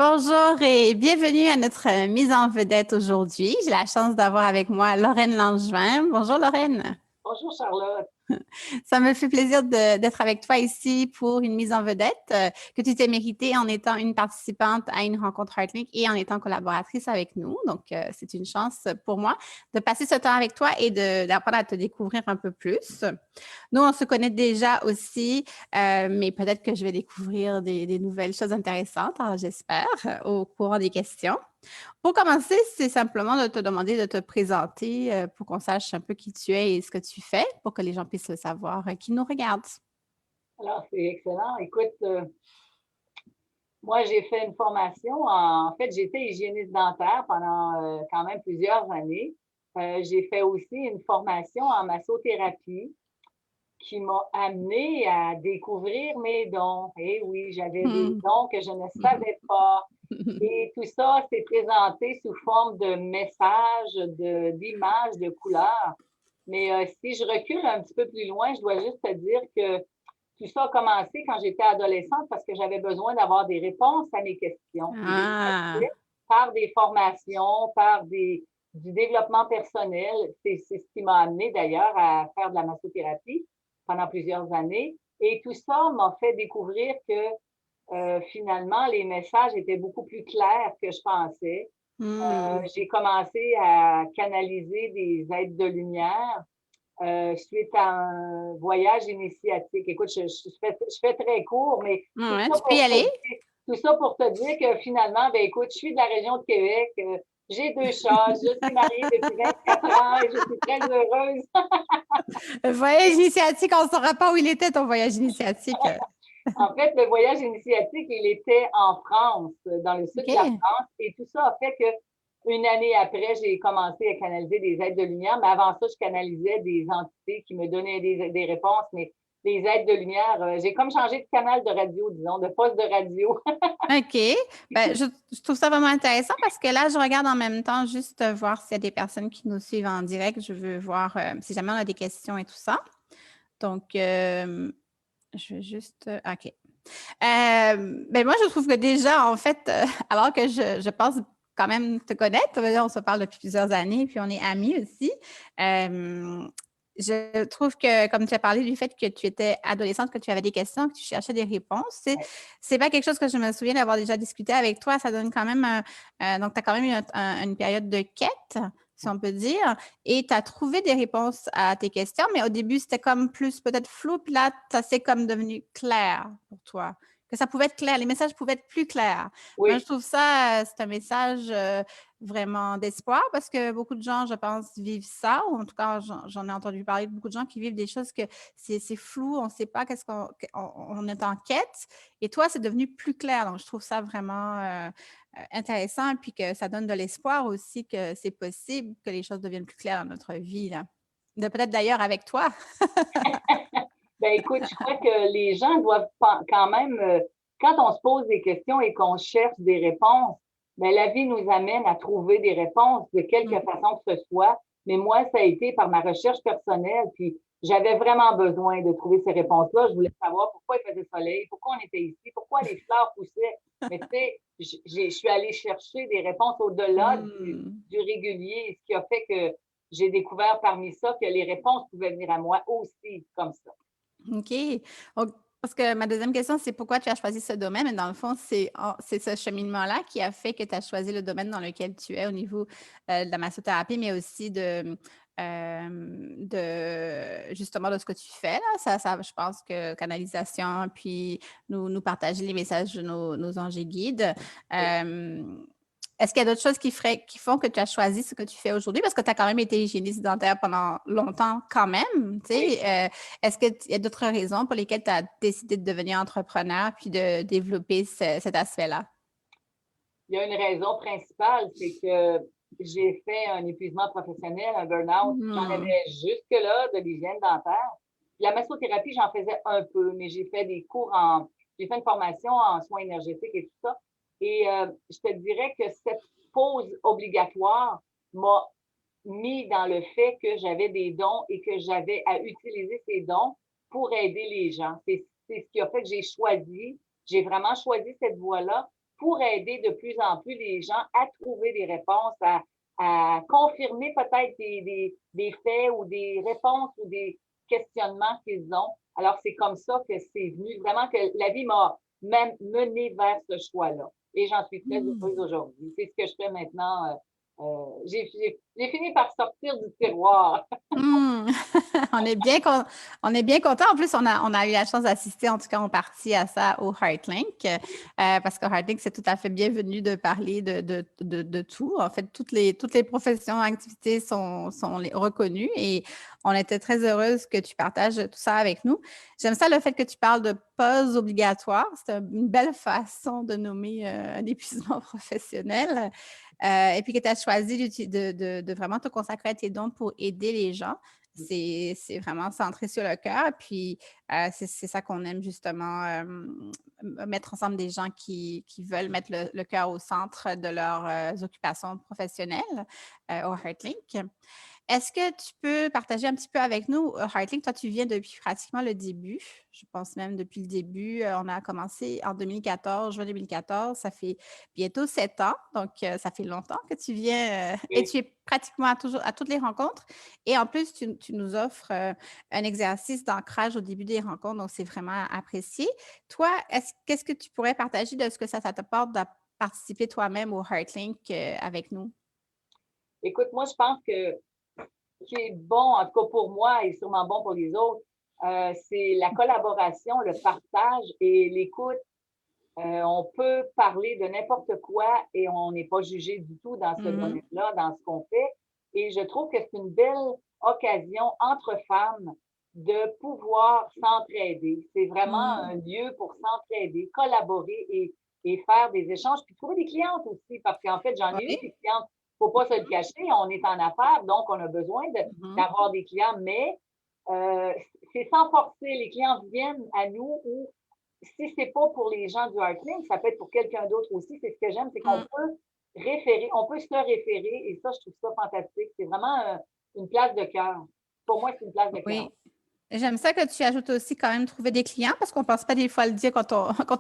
Bonjour et bienvenue à notre mise en vedette aujourd'hui. J'ai la chance d'avoir avec moi Lorraine Langevin. Bonjour Lorraine. Bonjour Charlotte. Ça me fait plaisir d'être avec toi ici pour une mise en vedette que tu t'es méritée en étant une participante à une rencontre HeartLink et en étant collaboratrice avec nous. Donc, c'est une chance pour moi de passer ce temps avec toi et d'apprendre à te découvrir un peu plus. Nous, on se connaît déjà aussi, mais peut-être que je vais découvrir des nouvelles choses intéressantes, alors j'espère, au courant des questions. Pour commencer, c'est simplement de te demander de te présenter pour qu'on sache un peu qui tu es et ce que tu fais, pour que les gens puissent le savoir qui nous regardent. Alors, c'est excellent. Écoute, moi, j'ai fait une formation. En fait, j'étais hygiéniste dentaire pendant quand même plusieurs années. J'ai fait aussi une formation en massothérapie qui m'a amenée à découvrir mes dons. Et oui, j'avais des Hmm. dons que je ne savais pas. Et tout ça s'est présenté sous forme de messages, d'images, de couleurs. Mais si je recule un petit peu plus loin, je dois juste te dire que tout ça a commencé quand j'étais adolescente parce que j'avais besoin d'avoir des réponses à mes questions. Et je Ah, cherchais par des formations, du développement personnel. C'est ce qui m'a amené d'ailleurs à faire de la massothérapie pendant plusieurs années. Et tout ça m'a fait découvrir que finalement, les messages étaient beaucoup plus clairs que je pensais. hmm. J'ai commencé à canaliser des êtres de lumière suite à un voyage initiatique. Écoute, je fais très court, mais tout Ouais, ça tu peux y aller. tout ça pour te dire que finalement, ben écoute, je suis de la région de Québec, j'ai deux chats, je suis mariée depuis 24 ans et je suis très heureuse. Voyage initiatique, on ne saura pas où il était ton voyage initiatique. En fait, le voyage initiatique, il était en France, dans le sud de la OK. France, et tout ça a fait que une année après, j'ai commencé à canaliser des êtres de lumière, mais avant ça, je canalisais des entités qui me donnaient des réponses, mais des êtres de lumière, j'ai comme changé de canal de radio, disons, de poste de radio. OK. Ben, je trouve ça vraiment intéressant parce que là, je regarde en même temps juste voir s'il y a des personnes qui nous suivent en direct. Je veux voir si jamais on a des questions et tout ça. Donc, je vais juste. OK. Ben moi, je trouve que déjà, en fait, alors que je pense quand même te connaître, on se parle depuis plusieurs années, puis on est amis aussi. euh, je trouve que, comme tu as parlé du fait que tu étais adolescente, que tu avais des questions, que tu cherchais des réponses, c'est pas quelque chose que je me souviens d'avoir déjà discuté avec toi. Ça donne quand même donc, tu as quand même eu une période de quête, si on peut dire, et tu as trouvé des réponses à tes questions, mais au début, c'était comme plus peut-être flou, puis là, ça s'est comme devenu clair pour toi. Que ça pouvait être clair, les messages pouvaient être plus clairs. Moi, je Oui, trouve ça, c'est un message vraiment d'espoir parce que beaucoup de gens, je pense, vivent ça, ou en tout cas, j'en ai entendu parler de beaucoup de gens qui vivent des choses que c'est flou, on ne sait pas qu'est-ce on est en quête. Et toi, c'est devenu plus clair. Donc, je trouve ça vraiment intéressant, puis que ça donne de l'espoir aussi que c'est possible que les choses deviennent plus claires dans notre vie, là. De peut-être d'ailleurs avec toi. ben écoute, je crois que les gens doivent quand même, quand on se pose des questions et qu'on cherche des réponses, ben la vie nous amène à trouver des réponses de quelque Mm. façon que ce soit. Mais moi, ça a été par ma recherche personnelle, puis j'avais vraiment besoin de trouver ces réponses-là. Je voulais savoir pourquoi il faisait soleil, pourquoi on était ici, pourquoi les fleurs poussaient. Mais tu sais, je suis allée chercher des réponses au-delà Mm. du régulier, ce qui a fait que j'ai découvert parmi ça que les réponses pouvaient venir à moi aussi comme ça. OK. Donc, parce que ma deuxième question, c'est pourquoi tu as choisi ce domaine? Mais dans le fond, c'est ce cheminement-là qui a fait que tu as choisi le domaine dans lequel tu es au niveau de la massothérapie, mais aussi justement de ce que tu fais. Là. Je pense que canalisation, puis nous partager les messages de nos anges et guides. Oui. Euh, Est-ce qu'il y a d'autres choses qui font que tu as choisi ce que tu fais aujourd'hui? Parce que tu as quand même été hygiéniste dentaire pendant longtemps quand même, tu Oui. sais. Est-ce qu'il y a d'autres raisons pour lesquelles tu as décidé de devenir entrepreneur puis de développer cet aspect-là? Il y a une raison principale, c'est que j'ai fait un épuisement professionnel, un burn-out. J'en Hmm. avais jusque-là de l'hygiène dentaire. La massothérapie, j'en faisais un peu, mais j'ai fait une formation en soins énergétiques et tout ça. Et je te dirais que cette pause obligatoire m'a mis dans le fait que j'avais des dons et que j'avais à utiliser ces dons pour aider les gens. C'est ce qui a fait que j'ai vraiment choisi cette voie-là pour aider de plus en plus les gens à trouver des réponses, à confirmer peut-être des faits ou des réponses ou des questionnements qu'ils ont. Alors, c'est comme ça que c'est venu, vraiment que la vie m'a même mené vers ce choix-là. Et j'en suis très heureuse aujourd'hui. C'est ce que je fais maintenant. J'ai fini par sortir du tiroir. Hmm. On est bien on est bien content. En plus, on a eu la chance d'assister, en tout cas en partie à ça au Heartlink, parce qu'au Heartlink, c'est tout à fait bienvenu de parler de tout. En fait, toutes les professions, activités sont reconnues et on était très heureuse que tu partages tout ça avec nous. J'aime ça, le fait que tu parles de pause obligatoire. C'est une belle façon de nommer un épuisement professionnel. Et puis que tu as choisi de vraiment te consacrer à tes dons pour aider les gens. C'est vraiment centré sur le cœur. Puis, c'est ça qu'on aime justement, mettre ensemble des gens qui veulent mettre le cœur au centre de leurs occupations professionnelles au Heartlink. Est-ce que tu peux partager un petit peu avec nous, Heartlink, toi, tu viens depuis pratiquement le début. Je pense même depuis le début. On a commencé en 2014, juin 2014. Ça fait bientôt 7 ans. Donc, ça fait longtemps que tu viens et tu es pratiquement à toutes les rencontres. Et en plus, tu nous offres un exercice d'ancrage au début des rencontres. Donc, c'est vraiment apprécié. Toi, qu'est-ce que tu pourrais partager de ce que ça t'apporte de participer toi-même au Heartlink avec nous? Écoute, moi, je pense que ce qui est bon, en tout cas pour moi et sûrement bon pour les autres, c'est la collaboration, le partage et l'écoute. On peut parler de n'importe quoi et on n'est pas jugé du tout dans ce domaine-là, dans ce qu'on fait. Et je trouve que c'est une belle occasion entre femmes de pouvoir s'entraider. C'est vraiment un lieu pour s'entraider, collaborer et faire des échanges, puis trouver des clientes aussi, parce qu'en fait, j'en ai eu Oui. des clientes. Faut pas se le cacher, on est en affaires, donc on a besoin d'avoir des clients, mais euh, c'est sans forcer. Les clients viennent à nous ou si c'est pas pour les gens du Heartland, ça peut être pour quelqu'un d'autre aussi. C'est ce que j'aime, c'est qu'on peut référer, on peut se référer et ça, je trouve ça fantastique. C'est vraiment une place de cœur. Pour moi, c'est une place de cœur. Oui. J'aime ça que tu ajoutes aussi quand même trouver des clients parce qu'on ne pense pas des fois à le dire quand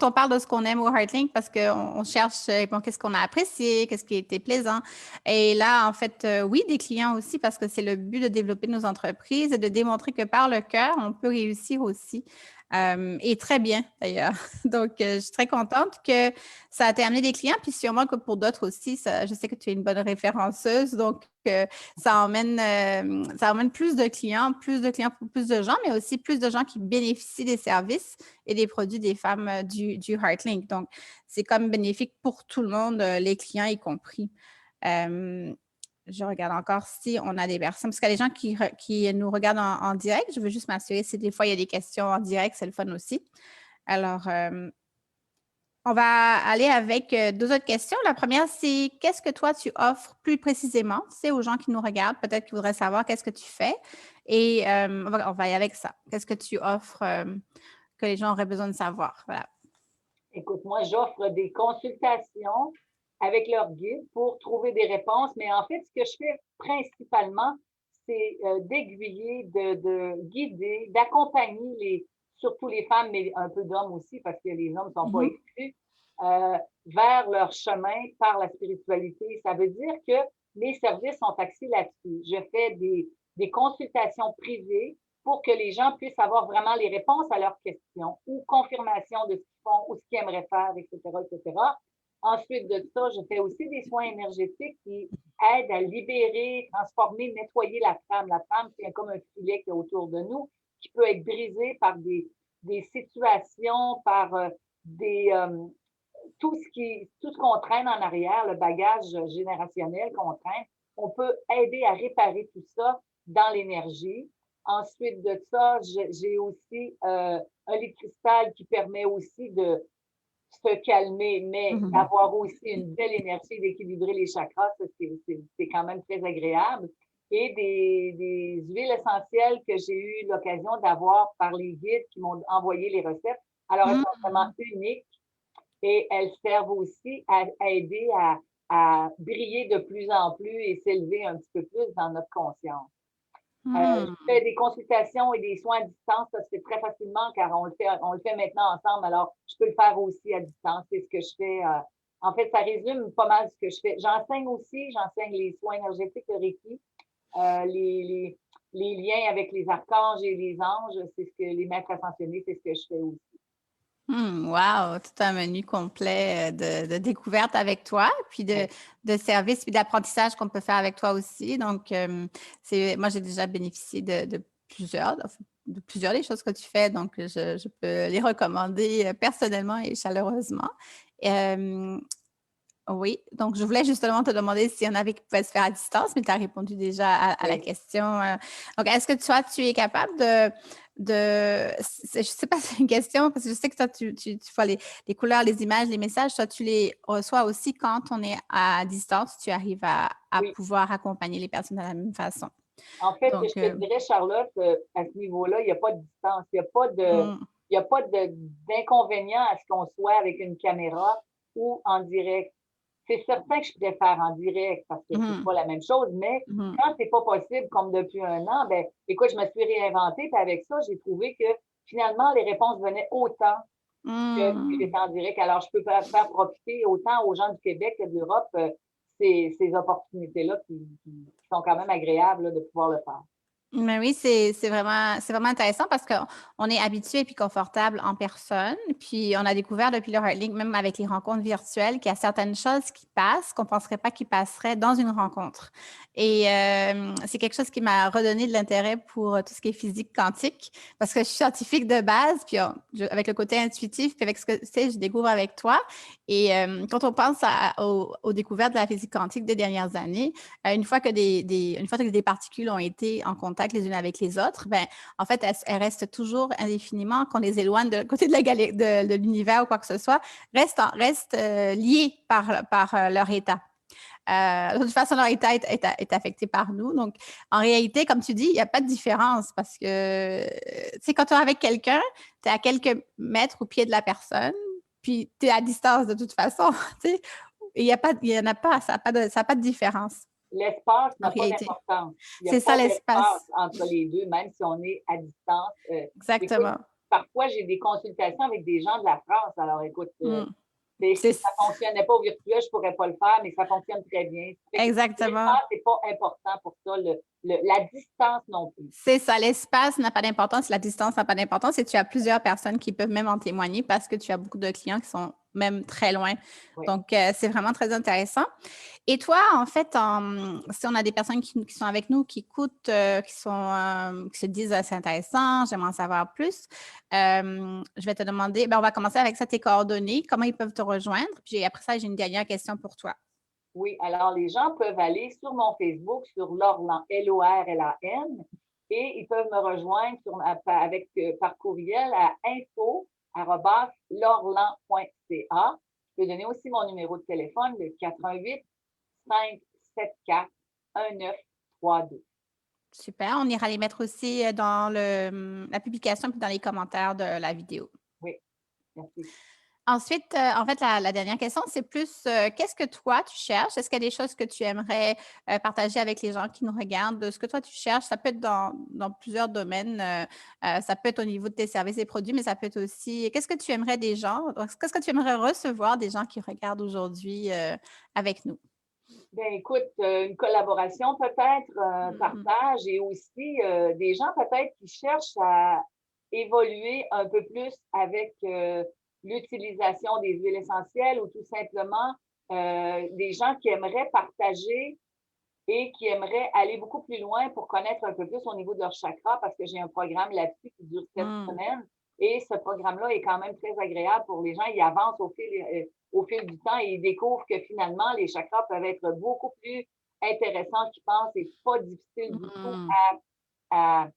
on parle de ce qu'on aime au Heartlink parce qu'on cherche bon, qu'est-ce qu'on a apprécié, qu'est-ce qui était plaisant. Et là, en fait, oui, des clients aussi parce que c'est le but de développer nos entreprises et de démontrer que par le cœur, on peut réussir aussi. Et très bien d'ailleurs. Donc, je suis très contente que ça t'ait amené des clients, puis sûrement que pour d'autres aussi, je sais que tu es une bonne référenceuse, donc ça emmène plus de clients pour plus de gens, mais aussi plus de gens qui bénéficient des services et des produits des femmes du Heartlink. Donc, c'est comme bénéfique pour tout le monde, les clients y compris. Je regarde encore si on a des personnes, parce qu'il y a des gens qui nous regardent en direct. Je veux juste m'assurer si des fois il y a des questions en direct, c'est le fun aussi. Alors, on va aller avec deux autres questions. La première, c'est qu'est-ce que toi, tu offres plus précisément, c'est aux gens qui nous regardent, peut-être qu'ils voudraient savoir qu'est-ce que tu fais. Et on va y aller avec ça. Qu'est-ce que tu offres que les gens auraient besoin de savoir? Voilà. Écoute, moi, j'offre des consultations avec leur guide pour trouver des réponses, mais en fait, ce que je fais principalement, c'est d'aiguiller, de guider, d'accompagner surtout les femmes, mais un peu d'hommes aussi, parce que les hommes ne sont pas exclus, vers leur chemin par la spiritualité. Ça veut dire que mes services sont axés là-dessus. Je fais des consultations privées pour que les gens puissent avoir vraiment les réponses à leurs questions ou confirmation de ce qu'ils font ou ce qu'ils aimeraient faire, etc., etc. Ensuite de ça, je fais aussi des soins énergétiques qui aident à libérer, transformer, nettoyer la femme. La femme, c'est comme un filet qui est autour de nous, qui peut être brisé par des situations, par tout ce qu'on traîne en arrière, le bagage générationnel qu'on traîne. On peut aider à réparer tout ça dans l'énergie. Ensuite de ça, j'ai aussi un lit de cristal qui permet aussi de se calmer, mais d'avoir aussi une belle énergie, d'équilibrer les chakras. C'est quand même très agréable. Et des huiles essentielles que j'ai eu l'occasion d'avoir par les guides qui m'ont envoyé les recettes. Alors, elles sont vraiment uniques et elles servent aussi à aider à briller de plus en plus et s'élever un petit peu plus dans notre conscience. Je fais des consultations et des soins à distance, ça se fait très facilement car on le fait maintenant ensemble. Alors, je peux le faire aussi à distance. C'est ce que je fais En fait, ça résume pas mal ce que je fais. J'enseigne les soins énergétiques, le Reiki, euh, les, les, les liens avec les archanges et les anges, c'est ce que les maîtres ascensionnés, c'est ce que je fais aussi. Wow, tout un menu complet de découverte avec toi, puis Ouais. de services, puis d'apprentissage qu'on peut faire avec toi aussi. Donc, moi, j'ai déjà bénéficié de plusieurs des choses que tu fais, donc je peux les recommander personnellement et chaleureusement. Euh, oui, donc je voulais justement te demander s'il y en avait qui pouvaient se faire à distance, mais tu as répondu déjà à la Oui. question. Donc, est-ce que tu es capable je ne sais pas si c'est une question, parce que je sais que toi, tu vois les couleurs, les images, les messages, toi, tu les reçois aussi quand on est à distance, tu arrives à Oui. pouvoir accompagner les personnes de la même façon. En fait, Donc, je te dirais, Charlotte, à ce niveau-là, il n'y a pas de distance. hmm, Il y a pas d'inconvénient à ce qu'on soit avec une caméra ou en direct. C'est certain que je préfère en direct parce que c'est hmm, pas la même chose, mais hmm, quand c'est pas possible, comme depuis un an, ben, écoute, je me suis réinventée, puis avec ça, j'ai trouvé que finalement, les réponses venaient autant que si hmm. j'étais en direct. Alors, je peux faire profiter autant aux gens du Québec que de l'Europe ces opportunités-là qui sont quand même agréables là, de pouvoir le faire. Mais oui, c'est vraiment intéressant parce qu'on est habitué et puis confortable en personne. Puis on a découvert depuis le Heartlink, même avec les rencontres virtuelles, qu'il y a certaines choses qui passent qu'on ne penserait pas qu'ils passeraient dans une rencontre. Et c'est quelque chose qui m'a redonné de l'intérêt pour tout ce qui est physique quantique parce que je suis scientifique de base, puis avec le côté intuitif, puis avec ce que tu sais, je découvre avec toi. Et quand on pense aux découvertes de la physique quantique des dernières années, une fois que une fois que des particules ont été en contact les unes avec les autres, ben, en fait, elles restent toujours indéfiniment, qu'on les éloigne de côté de de l'univers ou quoi que ce soit, restent liées par leur état. De toute façon, leur état est affecté par nous. Donc, en réalité, comme tu dis, il n'y a pas de différence parce que, tu sais, quand tu es avec quelqu'un, tu es à quelques mètres au pied de la personne, puis tu es à distance de toute façon, tu sais. Il y en a pas, ça n'a pas de différence L'espace en n'a pas réalité. d'importance. Il n'y a C'est ça pas d'espace l'espace. entre les deux, même si on est à distance. Écoute, Exactement. parfois, j'ai des consultations avec des gens de la France. Alors, écoute, Mm. si C'est ça ne fonctionnait pas au virtuel, je ne pourrais pas le faire, mais ça fonctionne très bien. exactement. L'espace n'est pas important pour ça. La distance non plus. C'est ça, l'espace n'a pas d'importance, la distance n'a pas d'importance et tu as plusieurs personnes qui peuvent même en témoigner parce que tu as beaucoup de clients qui sont même très loin. Oui. Donc, c'est vraiment très intéressant. Et toi, en fait, si on a des personnes qui sont avec nous, qui écoutent, qui se disent c'est intéressant, j'aimerais en savoir plus, je vais te demander, ben, on va commencer avec ça, tes coordonnées, comment ils peuvent te rejoindre. Puis après ça, j'ai une dernière question pour toi. Oui, alors les gens peuvent aller sur mon Facebook, sur Lorlan, Lorlan, et ils peuvent me rejoindre par courriel à info@lorlan.ca. Je peux donner aussi mon numéro de téléphone, le 88 574 1932. Super. On ira les mettre aussi dans la publication puis dans les commentaires de la vidéo. Oui, merci. Ensuite, en fait, la dernière question, c'est plus qu'est-ce que toi, tu cherches? Est-ce qu'il y a des choses que tu aimerais partager avec les gens qui nous regardent de ce que toi, tu cherches? Ça peut être dans plusieurs domaines. Ça peut être au niveau de tes services et produits, mais ça peut être aussi qu'est-ce que tu aimerais des gens? Qu'est-ce que tu aimerais recevoir des gens qui regardent aujourd'hui avec nous? Ben écoute, une collaboration peut-être, un Mhm. partage et aussi des gens peut-être qui cherchent à évoluer un peu plus avec l'utilisation des huiles essentielles ou tout simplement des gens qui aimeraient partager et qui aimeraient aller beaucoup plus loin pour connaître un peu plus au niveau de leur chakra parce que j'ai un programme là-dessus qui dure 7 semaines. Et ce programme-là est quand même très agréable pour les gens. Ils avancent au fil du temps et ils découvrent que finalement, les chakras peuvent être beaucoup plus intéressants qu'ils pensent et pas difficiles du tout Mhm. à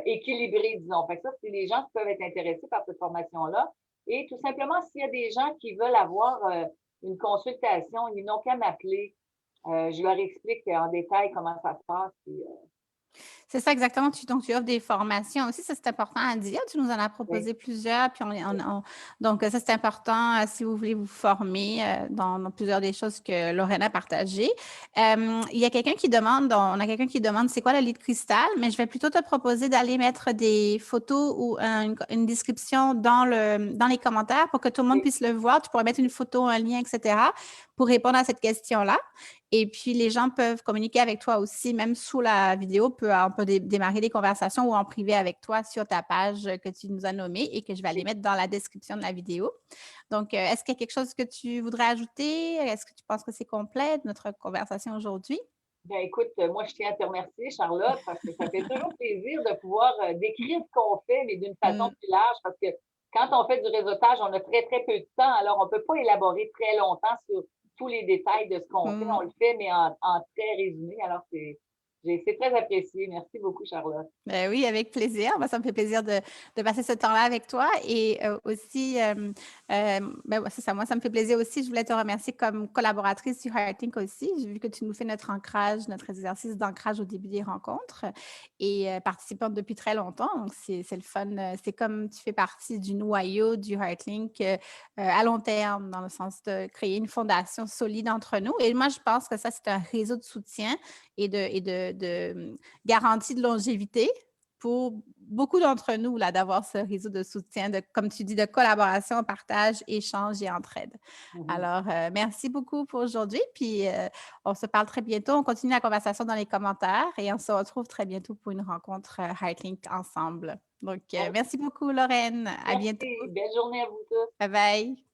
équilibrer, disons. Fait que ça, c'est les gens qui peuvent être intéressés par cette formation-là. Et tout simplement, s'il y a des gens qui veulent avoir une consultation, ils n'ont qu'à m'appeler. Je leur explique en détail comment ça se passe. Puis, C'est ça exactement. Donc, tu offres des formations aussi, ça c'est important à dire. Tu nous en as Oui, proposé plusieurs, puis donc ça c'est important si vous voulez vous former dans plusieurs des choses que Lorraine a partagées. Il y a quelqu'un qui demande, on a quelqu'un qui demande c'est quoi le lit de cristal, mais je vais plutôt te proposer d'aller mettre des photos ou une description dans les commentaires pour que tout le monde oui, puisse le voir. Tu pourrais mettre une photo, un lien, etc. pour répondre à cette question-là. Et puis, les gens peuvent communiquer avec toi aussi, même sous la vidéo, on peut démarrer des conversations ou en privé avec toi sur ta page que tu nous as nommée et que je vais aller oui. mettre dans la description de la vidéo. Donc, est-ce qu'il y a quelque chose que tu voudrais ajouter? Est-ce que tu penses que c'est complet, notre conversation aujourd'hui? Ben, écoute, moi, je tiens à te remercier, Charlotte, parce que ça fait toujours plaisir de pouvoir décrire ce qu'on fait, mais d'une façon Mm. plus large, parce que quand on fait du réseautage, on a très, très peu de temps, alors on ne peut pas élaborer très longtemps sur tous les détails de ce qu'on fait. On Mm. le fait, mais en très résumé. Alors, c'est très apprécié. Merci beaucoup, Charlotte. Ben oui, avec plaisir. Moi, ça me fait plaisir de passer ce temps-là avec toi. Et aussi, ben, ouais, c'est ça, moi, ça me fait plaisir aussi. Je voulais te remercier comme collaboratrice du HeartLink aussi. J'ai vu que tu nous fais notre ancrage, notre exercice d'ancrage au début des rencontres et participante depuis très longtemps. Donc, c'est le fun. C'est comme tu fais partie du noyau du HeartLink à long terme, dans le sens de créer une fondation solide entre nous. Et moi, je pense que ça, c'est un réseau de soutien et de garantie de longévité pour beaucoup d'entre nous, là, d'avoir ce réseau de soutien, comme tu dis, de collaboration, partage, échange et entraide. Mhm. Alors, merci beaucoup pour aujourd'hui. Puis, on se parle très bientôt. On continue la conversation dans les commentaires et on se retrouve très bientôt pour une rencontre Heartlink ensemble. Donc, Bon, merci beaucoup, Lorraine. À bientôt. merci. Belle journée à vous tous. Bye bye.